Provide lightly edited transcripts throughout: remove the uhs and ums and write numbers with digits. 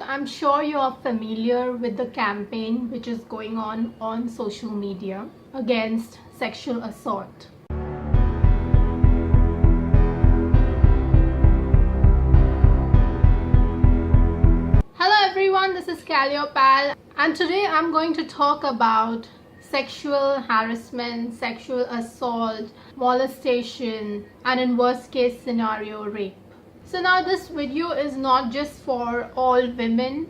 I'm sure you're familiar with the campaign which is going on social media against sexual assault. Hello everyone, this is Calliope and today I'm going to talk about sexual harassment, sexual assault, molestation, and in worst case scenario, rape. So now this video is not just for all women,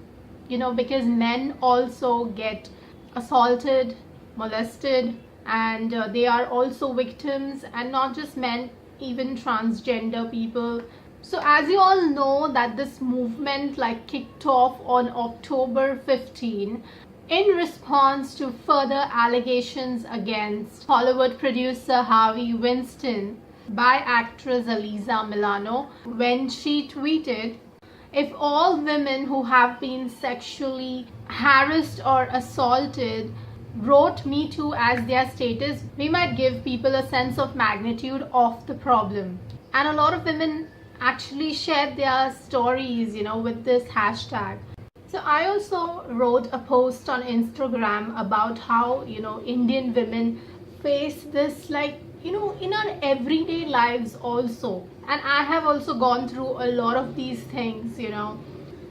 because men also get assaulted, molested, and they are also victims, and not just men, even transgender people. So as you all know that this movement kicked off on October 15 in response to further allegations against Hollywood producer Harvey Weinstein by actress Alyssa Milano when she tweeted, "If all women who have been sexually harassed or assaulted wrote METOO as their status, we might give people a sense of magnitude of the problem." And a lot of women actually shared their stories, with this hashtag. So I also wrote a post on Instagram about how, Indian women face this in our everyday lives also. And I have also gone through a lot of these things,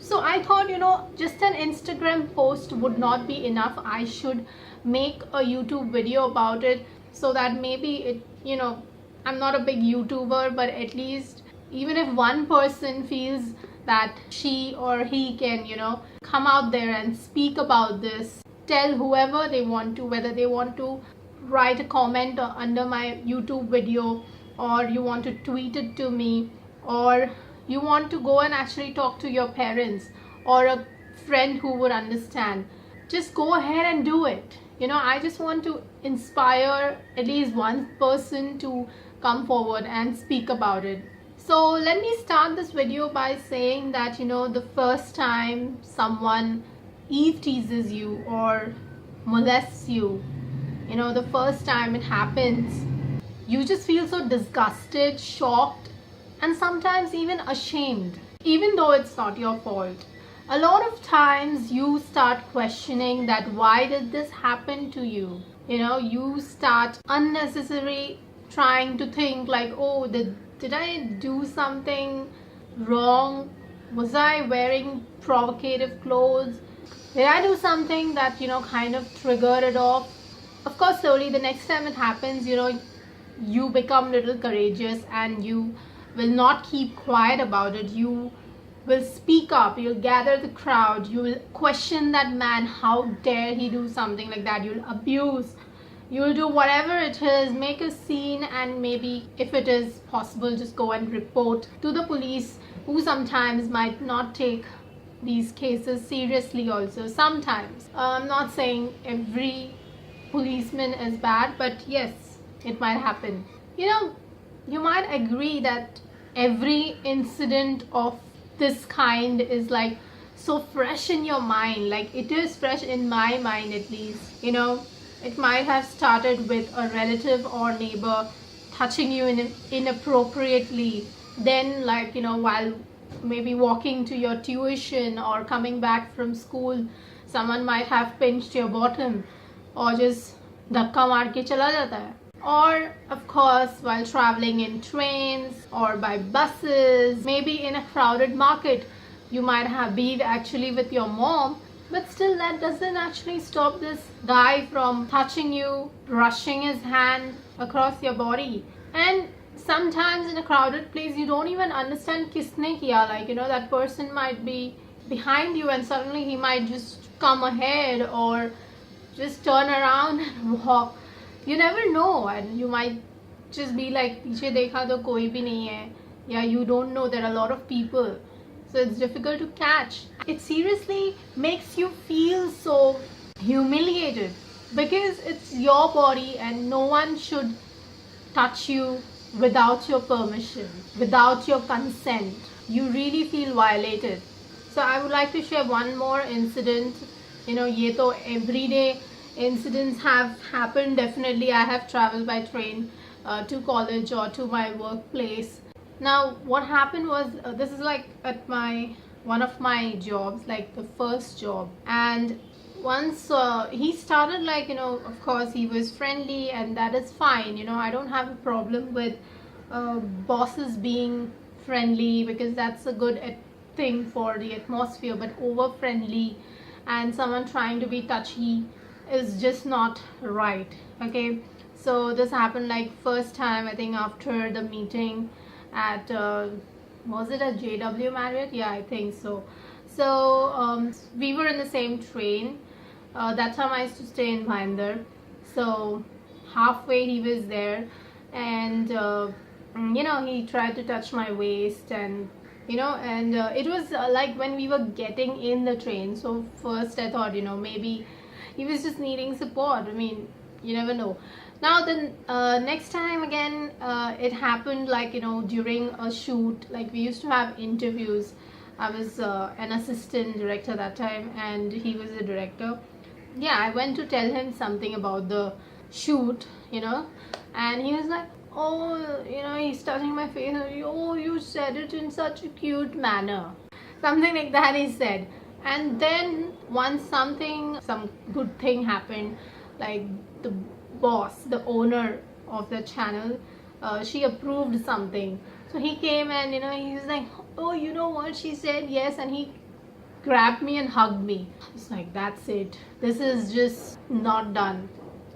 So I thought, just an Instagram post would not be enough. I should make a YouTube video about it so that maybe it, I'm not a big YouTuber, but at least even if one person feels that she or he can, come out there and speak about this, tell whoever they want to, whether they want to write a comment under my YouTube video, or you want to tweet it to me, or you want to go and actually talk to your parents or a friend who would understand. Just go ahead and do it. I just want to inspire at least one person to come forward and speak about it. So let me start this video by saying that, the first time someone eve teases you or molests you, the first time it happens, you just feel so disgusted, shocked, and sometimes even ashamed, even though it's not your fault. A lot of times you start questioning that why did this happen to you? You start unnecessarily trying to think oh, did I do something wrong? Was I wearing provocative clothes? Did I do something that, kind of triggered it off? Of course, slowly the next time it happens, you become a little courageous and you will not keep quiet about it. You will speak up, you'll gather the crowd, you will question that man, how dare he do something like that? You'll abuse, you'll do whatever it is, make a scene, and maybe if it is possible, just go and report to the police, who sometimes might not take these cases seriously also. Sometimes. I'm not saying every policeman is bad, but yes, it might happen. You might agree that every incident of this kind is so fresh in your mind. It is fresh in my mind at least. It might have started with a relative or neighbor touching you inappropriately. Then while maybe walking to your tuition or coming back from school, someone might have pinched your bottom or just धक्का मार के चला जाता है. Or of course while traveling in trains or by buses, maybe in a crowded market, you might have been actually with your mom, but still that doesn't actually stop this guy from touching you, brushing his hand across your body. And sometimes in a crowded place you don't even understand किसने किया, that person might be behind you and suddenly he might just come ahead or just turn around and walk. You never know, and you might just be पीछे देखा तो कोई भी नहीं है. Yeah, you don't know there are a lot of people, so it's difficult to catch. It seriously makes you feel so humiliated because it's your body and no one should touch you without your permission, without your consent. You really feel violated. So I would like to share one more incident. ये तो everyday incidents have happened. Definitely I have traveled by train to college or to my workplace. Now what happened was, this is at my one of my jobs, like the first job. And once he started, like, of course he was friendly, and that is fine. I don't have a problem with bosses being friendly, because that's a good thing for the atmosphere. But over friendly and someone trying to be touchy is just not right. Okay, so this happened like first time, I think, after the meeting at was it a JW Marriott? Yeah, I think so. So we were in the same train. That time I used to stay in Bhayandar. So halfway he was there, and he tried to touch my waist, and it was like when we were getting in the train. So first I thought, maybe he was just needing support. I mean, you never know. Now then, next time again, it happened like, during a shoot. Like, we used to have interviews. I was an assistant director that time, and he was the director. Yeah, I went to tell him something about the shoot, and he was like, oh, he's touching my face. Oh, you said it in such a cute manner. Something like that he said. And then once some good thing happened, like the boss, the owner of the channel, she approved something. So he came, and he was like, oh, you know what she said? Yes. And he grabbed me and hugged me. It's like, that's it. This is just not done.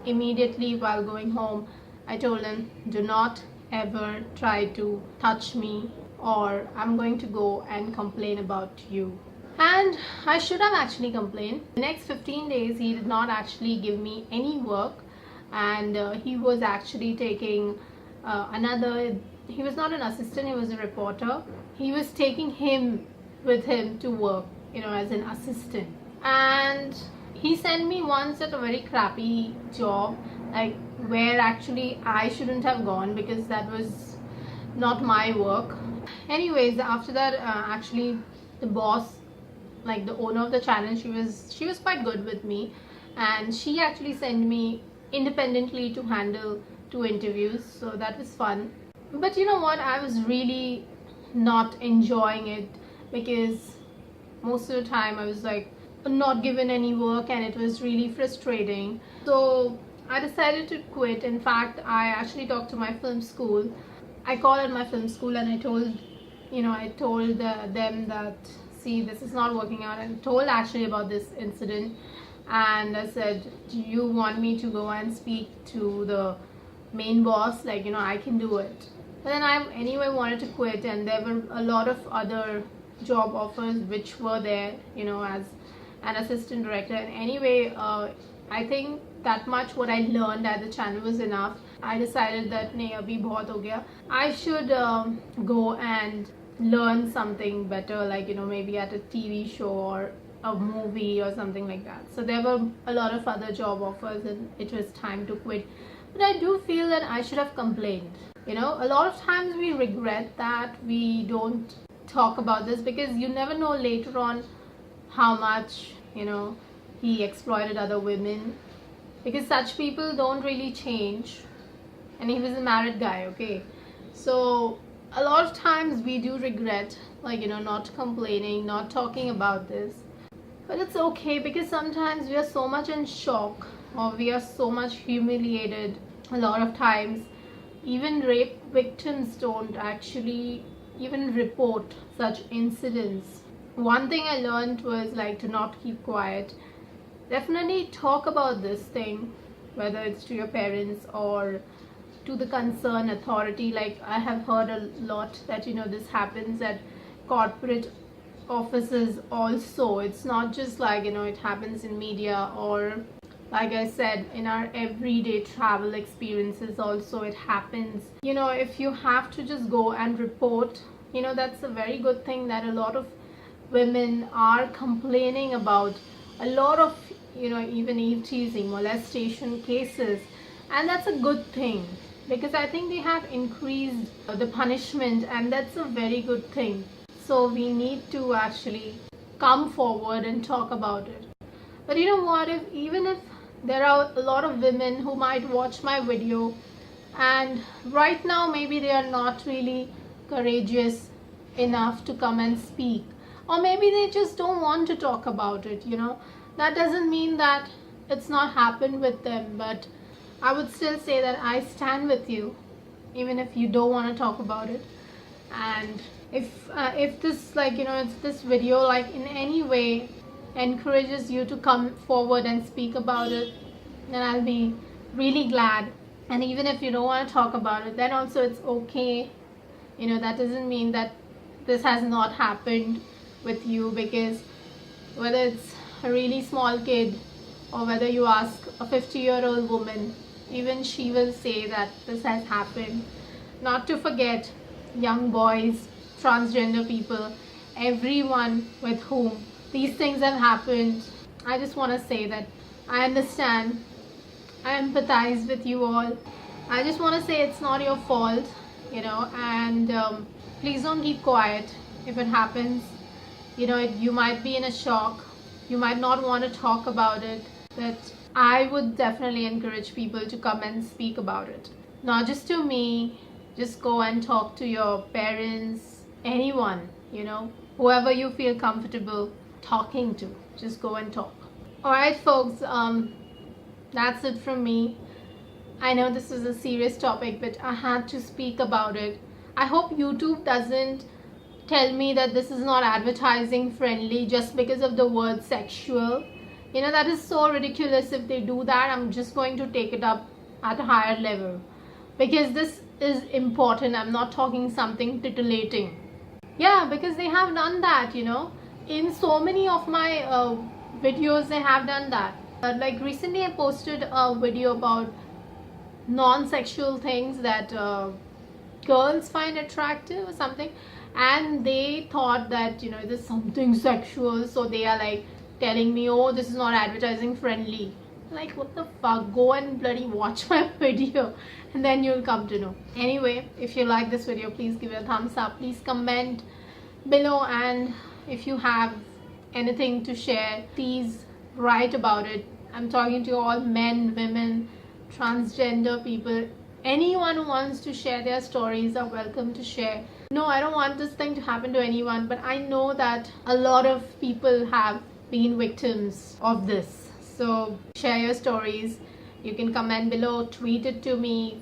Immediately while going home, I told him, do not ever try to touch me, or I'm going to go and complain about you. And I should have actually complained. The next 15 days, he did not actually give me any work, and he was actually taking he was not an assistant, he was a reporter. He was taking him with him to work, as an assistant. And he sent me once at a very crappy job, like where actually I shouldn't have gone, because that was not my work. Anyways, after that, actually the boss, like the owner of the channel, she was quite good with me, and she actually sent me independently to handle 2 interviews. So that was fun. But you know what, I was really not enjoying it, because most of the time I was like not given any work, and it was really frustrating. So I decided to quit. In fact, I actually talked to my film school. I called at my film school, and I told them that, see, this is not working out, and told actually about this incident. And I said, do you want me to go and speak to the main boss? Like, I can do it. But then I anyway wanted to quit, and there were a lot of other job offers which were there, as an assistant director. And anyway, I think that much what I learned at the channel was enough. I decided that nahi, abhi bahut ho gaya. I should go and learn something better, like maybe at a TV show or a movie or something like that. So there were a lot of other job offers, and it was time to quit. But I do feel that I should have complained. A lot of times we regret that we don't talk about this, because you never know later on how much he exploited other women, because such people don't really change. And he was a married guy, okay? So a lot of times we do regret, like, not complaining, not talking about this. But it's okay, because sometimes we are so much in shock, or we are so much humiliated. A lot of times even rape victims don't actually even report such incidents. One thing I learned was, like, to not keep quiet. Definitely talk about this thing, whether it's to your parents or to the concerned authority. Like, I have heard a lot that this happens at corporate offices also. It's not just like it happens in media, or like I said, in our everyday travel experiences also it happens. If you have to just go and report, that's a very good thing, that a lot of women are complaining about a lot of even eve teasing, molestation cases. And that's a good thing, because I think they have increased the punishment, and that's a very good thing. So we need to actually come forward and talk about it. But you know what, even if there are a lot of women who might watch my video, and right now maybe they are not really courageous enough to come and speak, or maybe they just don't want to talk about it, that doesn't mean that it's not happened with them. But I would still say that I stand with you even if you don't want to talk about it. And if this, if this video in any way encourages you to come forward and speak about it, then I'll be really glad. And even if you don't want to talk about it, then also it's okay. That doesn't mean that this has not happened with you, because whether it's a really small kid or whether you ask a 50-year-old woman, even she will say that this has happened. Not to forget young boys, transgender people, everyone with whom these things have happened. I just want to say that I understand, I empathize with you all. I just want to say it's not your fault, and please don't keep quiet if it happens. You might be in a shock, you might not want to talk about it, but I would definitely encourage people to come and speak about it. Not just to me, just go and talk to your parents, anyone, whoever you feel comfortable talking to, just go and talk. Alright folks, that's it from me. I know this is a serious topic, but I had to speak about it. I hope YouTube doesn't tell me that this is not advertising friendly just because of the word sexual. That is so ridiculous. If they do that, I'm just going to take it up at a higher level, because this is important. I'm not talking something titillating. Yeah, because they have done that, in so many of my videos they have done that. Like recently I posted a video about non-sexual things that girls find attractive or something, and they thought that there's something sexual, so they are telling me, oh, this is not advertising friendly. What the fuck, go and bloody watch my video and then you'll come to know. Anyway, if you like this video, please give it a thumbs up, please comment below, and if you have anything to share, please write about it. I'm talking to all men, women, transgender people, anyone who wants to share their stories are welcome to share. No, I don't want this thing to happen to anyone, but I know that a lot of people have been victims of this. So share your stories. You can comment below, tweet it to me,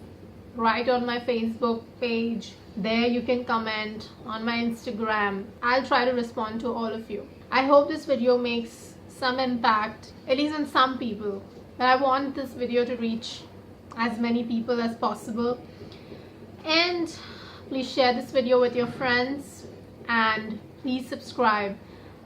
write on my Facebook page. There you can comment, on my Instagram. I'll try to respond to all of you. I hope this video makes some impact, at least on some people. But I want this video to reach as many people as possible. And please share this video with your friends, and please subscribe.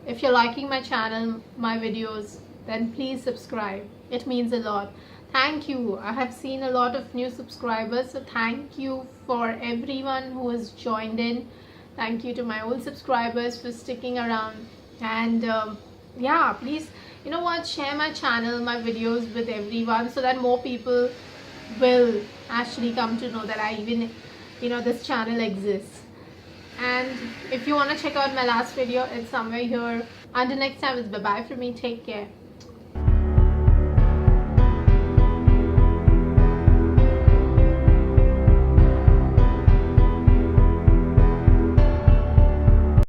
If you're liking my channel, my videos, then please subscribe. It means a lot. Thank you. I have seen a lot of new subscribers, so thank you for everyone who has joined in. Thank you to my old subscribers for sticking around. And yeah, please, share my channel, my videos with everyone, so that more people will actually come to know that I even, this channel exists. And if you want to check out my last video, it's somewhere here. Until next time, it's bye bye from me. Take care.